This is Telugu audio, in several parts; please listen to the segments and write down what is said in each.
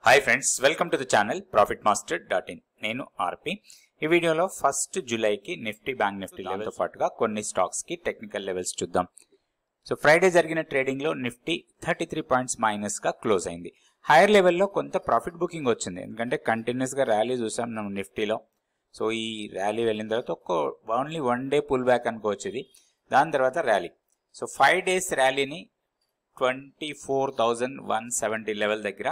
Hi friends, welcome to the channel profitmaster.in. నేను ఆర్పి. ఈ వీడియోలో 1 జూలైకి నిఫ్టీ, బ్యాంక్ నిఫ్టీ లెవెల్తో పాటుగా కొన్ని స్టాక్స్కి టెక్నికల్ లెవెల్స్ చూద్దాం. సో ఫ్రైడే జరిగిన ట్రేడింగ్లో నిఫ్టీ 33 పాయింట్స్ మైనస్గా క్లోజ్ అయింది. హైయర్ లెవెల్లో కొంత ప్రాఫిట్ బుకింగ్ వచ్చింది, ఎందుకంటే కంటిన్యూస్గా ర్యాలీ చూసాం మనం నిఫ్టీలో. సో ఈ ర్యాలీ వెళ్ళిన తర్వాత only one day pull back అనుకోవచ్చు ఇది. దాని తర్వాత ర్యాలీ. సో 5 days ర్యాలీని 24,170 లెవెల్ దగ్గర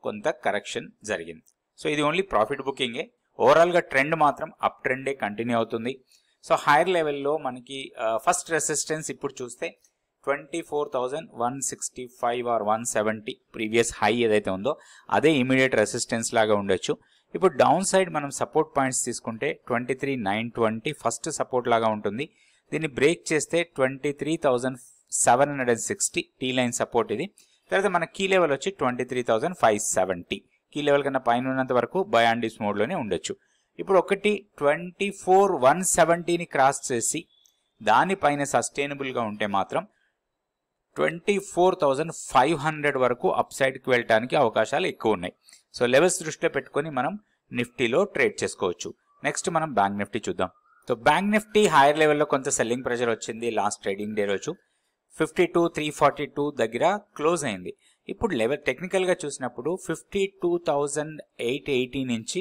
కొంత కరెక్షన్ జరిగింది. సో ఇది ఓన్లీ ప్రాఫిట్ బుకింగే. ఓవరాల్గా ట్రెండ్ మాత్రం అప్ ట్రెండే కంటిన్యూ అవుతుంది. సో హైయర్ లెవెల్లో మనకి ఫస్ట్ రెసిస్టెన్స్ ఇప్పుడు చూస్తే 24,165 ఆర్ 170 ప్రీవియస్ హై ఏదైతే ఉందో అదే ఇమీడియట్ రెసిస్టెన్స్ లాగా ఉండొచ్చు. ఇప్పుడు డౌన్ సైడ్ మనం సపోర్ట్ పాయింట్స్ తీసుకుంటే 23,920 ఫస్ట్ సపోర్ట్ లాగా ఉంటుంది. దీన్ని బ్రేక్ చేస్తే 23,760 టీ లైన్ సపోర్ట్ ఇది. తర్వాత మన కీ లెవెల్ వచ్చి 23,570. కీ లెవెల్ కన్నా పైన ఉన్నంత వరకు బై అండ్ డిప్స్ మోడ్లోనే ఉండొచ్చు. ఇప్పుడు ఒకటి 24,170ని క్రాస్ చేసి దానిపైన సస్టైనబుల్గా ఉంటే మాత్రం 24,500 వరకు అప్ సైడ్కి వెళ్ళడానికి అవకాశాలు ఎక్కువ ఉన్నాయి. సో లెవెల్స్ దృష్టిలో పెట్టుకొని మనం నిఫ్టీలో ట్రేడ్ చేసుకోవచ్చు. నెక్స్ట్ మనం బ్యాంక్ నిఫ్టీ చూద్దాం. సో బ్యాంక్ నిఫ్టీ హైయర్ లెవెల్లో కొంత సెల్లింగ్ ప్రెషర్ వచ్చింది లాస్ట్ ట్రేడింగ్ డే రోజు. 52,342 దగ్గర క్లోజ్ అయింది. ఇప్పుడు లెవెల్ టెక్నికల్గా చూసినప్పుడు 52,880 నుంచి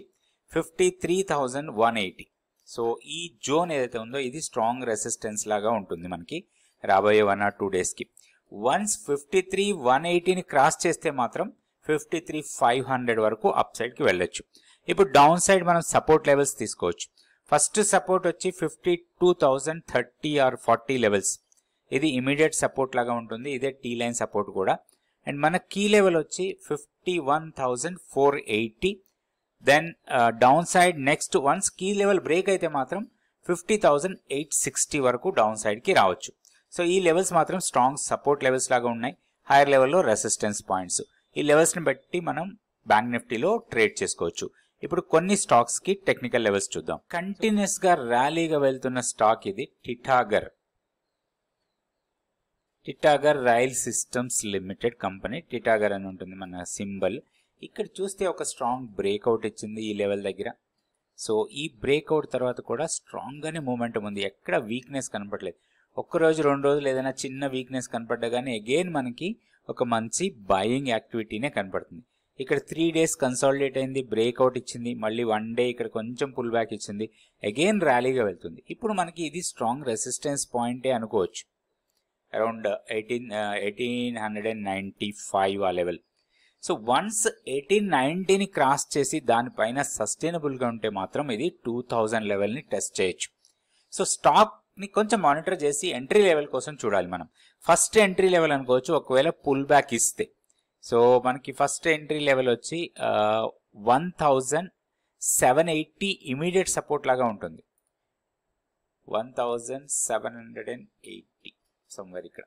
53,180. సో ఈ జోన్ ఏదైతే ఉందో ఇది స్ట్రాంగ్ రెసిస్టెన్స్ లాగా ఉంటుంది మనకి రాబోయే 1 or 2 daysకి. వన్స్ 53,180ని క్రాస్ చేస్తే మాత్రం 53,500 వరకు అప్ సైడ్కి వెళ్ళొచ్చు. ఇప్పుడు డౌన్ సైడ్ మనం సపోర్ట్ లెవెల్స్ తీసుకోవచ్చు. ఫస్ట్ సపోర్ట్ వచ్చి 52,030 ఆర్ 40 లెవెల్స్. ఇది ఇమీడియట్ సపోర్ట్ లాగా ఉంటుంది. ఇదే టీ లైన్ సపోర్ట్ కూడా. అండ్ మన కీ లెవెల్ వచ్చి 51,480. Then down side next once key level break అయితే మాత్రం 50,860 వరకు డౌన్ సైడ్కి రావచ్చు. సో ఈ లెవెల్స్ మాత్రం స్ట్రాంగ్ సపోర్ట్ లెవెల్స్ లాగా ఉన్నాయి. హైయర్ లెవెల్లో రెసిస్టెన్స్ పాయింట్స్. ఈ లెవెల్స్ని బట్టి మనం బ్యాంక్ నిఫ్టీలో ట్రేడ్ చేసుకోవచ్చు. ఇప్పుడు కొన్ని స్టాక్స్కి టెక్నికల్ లెవెల్స్ చూద్దాం. కంటిన్యూస్గా ర్యాలీగా వెళ్తున్న స్టాక్ ఇది Titagarh rail systems limited company. Titagarh అని ఉంటుంది మన సింబల్. ఇక్కడ చూస్తే ఒక స్ట్రాంగ్ బ్రేక్అవుట్ ఇచ్చింది ఈ లెవెల్ దగ్గర. సో ఈ బ్రేక్అవుట్ తర్వాత కూడా స్ట్రాంగ్గానే మూమెంటం ఉంది, ఎక్కడ వీక్నెస్ కనపడలేదు. ఒక్కరోజు 2 రోజులు ఏదైనా చిన్న వీక్నెస్ కనపడ్డా కానీ అగైన్ మనకి ఒక మంచి బయింగ్ యాక్టివిటీనే కనపడుతుంది. ఇక్కడ 3 days కన్సాలిడేట్ అయింది, బ్రేక్అవుట్ ఇచ్చింది, మళ్ళీ 1 day ఇక్కడ కొంచెం పుల్ బ్యాక్ ఇచ్చింది, అగైన్ ర్యాలీగా వెళ్తుంది. ఇప్పుడు మనకి ఇది స్ట్రాంగ్ రెసిస్టెన్స్ పాయింటే అనుకోవచ్చు, అరౌండ్ 1895 ఆ లెవెల్. సో వన్స్ 1890ని క్రాస్ చేసి దానిపైన సస్టైనబుల్గా ఉంటే మాత్రం ఇది 2000 లెవెల్ని టెస్ట్ చేయొచ్చు. సో స్టాక్ని కొంచెం మానిటర్ చేసి ఎంట్రీ లెవెల్ కోసం చూడాలి మనం. ఫస్ట్ ఎంట్రీ లెవెల్ అనుకోవచ్చు ఒకవేళ పుల్ బ్యాక్ ఇస్తే. సో మనకి ఫస్ట్ ఎంట్రీ లెవెల్ వచ్చి 1,780 ఇమీడియట్ సపోర్ట్ లాగా ఉంటుంది. 1,780 సమ్వేర్ ఇక్కడ.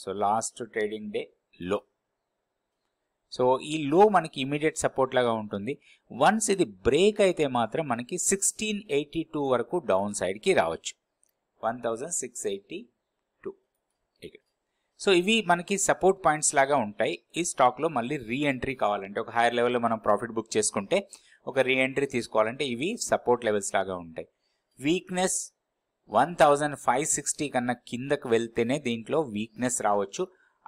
సో లాస్ట్ ట్రేడింగ్ డే లో. సో ఈ లో మనకి ఇమీడియట్ సపోర్ట్ లాగా ఉంటుంది. వన్స్ ఇది బ్రేక్ అయితే మాత్రం మనకి 1682 వరకు డౌన్ సైడ్కి రావచ్చు. 1,682 ఇక్కడ. సో ఇవి మనకి సపోర్ట్ పాయింట్స్ లాగా ఉంటాయి. ఈ స్టాక్లో మళ్ళీ రీఎంట్రీ కావాలంటే ఒక హైయర్ లెవెల్లో మనం ప్రాఫిట్ బుక్ చేసుకుంటే ఒక రీఎంట్రీ తీసుకోవాలంటే ఇవి సపోర్ట్ లెవెల్స్ లాగా ఉంటాయి. వీక్నెస్ 1,560 కన్నా కిందకు వెళ్తేనే దీంట్లో వీక్నెస్ రావచ్చు.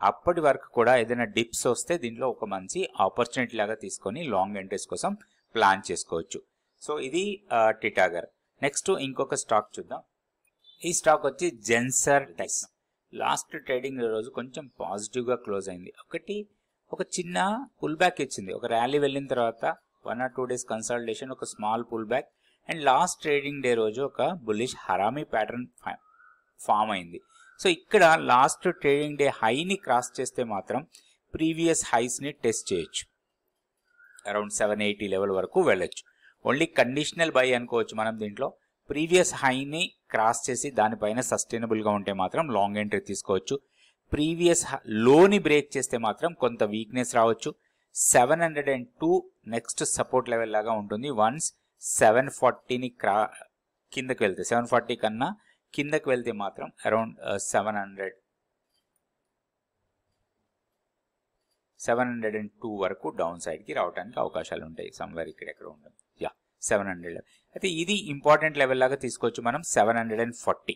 అప్పటి వరకు కూడా ఏదైనా డిప్స్ వస్తే దీంట్లో ఒక మంచి ఆపర్చునిటీ లాగా తీసుకొని లాంగ్ ఎంట్రీస్ కోసం ప్లాన్ చేసుకోవచ్చు. సో ఇది టిటాగర్. నెక్స్ట్ ఇంకొక స్టాక్ చూద్దాం. ఈ స్టాక్ వచ్చి జెన్సర్ టెక్స్. లాస్ట్ ట్రేడింగ్ రోజు కొంచెం పాజిటివ్గా క్లోజ్ అయింది. ఒక చిన్న పుల్ బ్యాక్ ఇచ్చింది. ఒక ర్యాలీ వెళ్ళిన తర్వాత 1 or 2 days కన్సల్టేషన్, ఒక small pull back. And last trading day రోజు ఒక బుల్లిష్ హరామీ ప్యాటర్న్ ఫామ్ అయింది. సో ఇక్కడ లాస్ట్ ట్రేడింగ్ డే హైని క్రాస్ చేస్తే మాత్రం ప్రీవియస్ హైస్ని టెస్ట్ చేయొచ్చు. అరౌండ్ 780 లెవెల్ వరకు వెళ్ళొచ్చు. ఓన్లీ కండిషనల్ బై అనుకోవచ్చు మనం దీంట్లో. ప్రీవియస్ హైని క్రాస్ చేసి దానిపైన సస్టైనబుల్గా ఉంటే మాత్రం లాంగ్ ఎంట్రీ తీసుకోవచ్చు. ప్రీవియస్ లోని బ్రేక్ చేస్తే మాత్రం కొంత వీక్నెస్ రావచ్చు. 702 నెక్స్ట్ సపోర్ట్ లెవెల్ లాగా ఉంటుంది. వన్స్ 740ని కిందకి వెళ్తే 740 కన్నా కిందకి వెళ్తే మాత్రం అరౌండ్ 702 వరకు డౌన్ సైడ్కి రావడానికి అవకాశాలు ఉంటాయి. సమ్వేర్ ఇక్కడ ఉంటుంది. 700 అయితే ఇది ఇంపార్టెంట్ లెవెల్ లాగా తీసుకోవచ్చు మనం 740.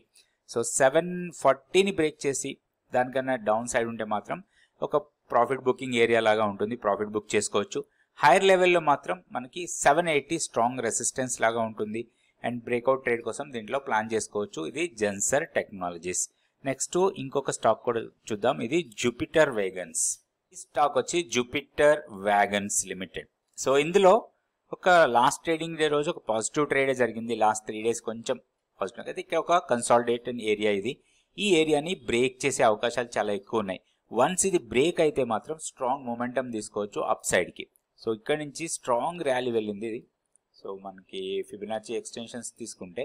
సో 740ని బ్రేక్ చేసి దానికన్నా డౌన్ సైడ్ ఉంటే మాత్రం ఒక ప్రాఫిట్ బుకింగ్ ఏరియా లాగా ఉంటుంది, ప్రాఫిట్ బుక్ చేసుకోవచ్చు. హైయర్ లెవెల్లో మాత్రం మనకి 780 స్ట్రాంగ్ రెసిస్టెన్స్ లాగా ఉంటుంది అండ్ బ్రేక్అవుట్ ట్రేడ్ కోసం దీంట్లో ప్లాన్ చేసుకోవచ్చు. ఇది జెన్సర్ టెక్నాలజీస్. నెక్స్ట్ ఇంకొక స్టాక్ కూడా చూద్దాం. ఇది జూపిటర్ వేగన్స్. ఈ స్టాక్ వచ్చి జూపిటర్ వ్యాగన్స్ లిమిటెడ్. సో ఇందులో ఒక లాస్ట్ ట్రేడింగ్ డే రోజు ఒక పాజిటివ్ ట్రేడే జరిగింది. లాస్ట్ 3 days కొంచెం పాజిటివ్. అయితే ఇక్కడ ఒక కన్సాలిడేటెడ్ ఏరియా ఇది. ఈ ఏరియాని బ్రేక్ చేసే అవకాశాలు చాలా ఎక్కువ ఉన్నాయి. వన్స్ ఇది బ్రేక్ అయితే మాత్రం స్ట్రాంగ్ మొమెంటం తీసుకోవచ్చు అప్ సైడ్కి. సో ఇక్కడ నుంచి స్ట్రాంగ్ ర్యాలీ వెళ్ళింది ఇది. సో మనకి ఫిబొనాచి ఎక్స్టెన్షన్స్ తీసుకుంటే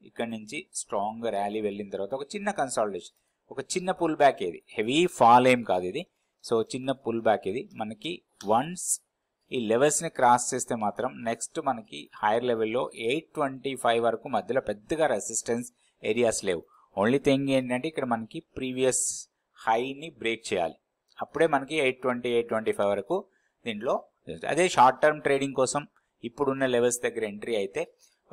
ఇక్కడ నుంచి స్ట్రాంగ్ ర్యాలీ వెళ్ళిన తర్వాత ఒక చిన్న కన్సాలిడేషన్, ఒక చిన్న పుల్ బ్యాక్, ఇది హెవీ ఫాల్ ఏం కాదు ఇది. సో చిన్న పుల్ బ్యాక్ ఇది. మనకి వన్స్ ఈ లెవెల్స్ని క్రాస్ చేస్తే మాత్రం నెక్స్ట్ మనకి హైయర్ లెవెల్లో 825 వరకు మధ్యలో పెద్దగా రెసిస్టెన్స్ ఏరియాస్ లేవు. ఓన్లీ థింగ్ ఏంటంటే ఇక్కడ మనకి ప్రీవియస్ హైని బ్రేక్ చేయాలి, అప్పుడే మనకి 820 825 వరకు దీంట్లో. అదే షార్ట్ టర్మ్ ట్రేడింగ్ కోసం ఇప్పుడున్న లెవెల్స్ దగ్గర ఎంట్రీ అయితే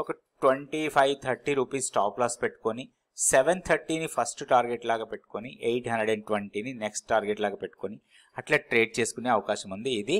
ఒక 25-30 రూపీస్ స్టాప్ లాస్ పెట్టుకొని 730ని ఫస్ట్ టార్గెట్ లాగా పెట్టుకొని 820ని నెక్స్ట్ టార్గెట్ లాగా పెట్టుకొని అట్లా ట్రేడ్ చేసుకునే అవకాశం ఉంది. ఇది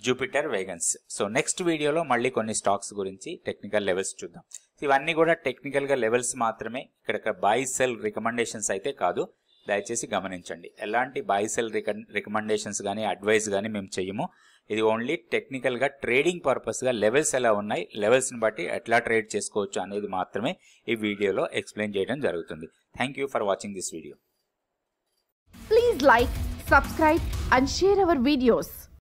జూపిటర్ వేగన్స్. సో నెక్స్ట్ వీడియోలో మళ్ళీ కొన్ని స్టాక్స్ గురించి టెక్నికల్ లెవెల్స్ చూద్దాం. ఇవన్నీ కూడా టెక్నికల్గా లెవెల్స్ మాత్రమే, ఇక్కడ బై సెల్ రికమెండేషన్స్ అయితే కాదు, దయచేసి గమనించండి. ఎలాంటి బై సెల్ రికమెండేషన్స్ కానీ అడ్వైస్ కానీ మేము చెయ్యము. ఇది ఓన్లీ టెక్నికల్గా ట్రేడింగ్ పర్పస్గా లెవెల్స్ ఎలా ఉన్నాయి, లెవెల్స్ని బట్టి ఎట్లా ట్రేడ్ చేసుకోవచ్చు అనేది మాత్రమే ఈ వీడియోలో ఎక్స్ప్లెయిన్ చేయడం జరుగుతుంది. Thank you for watching this video. Please like, subscribe and share our videos.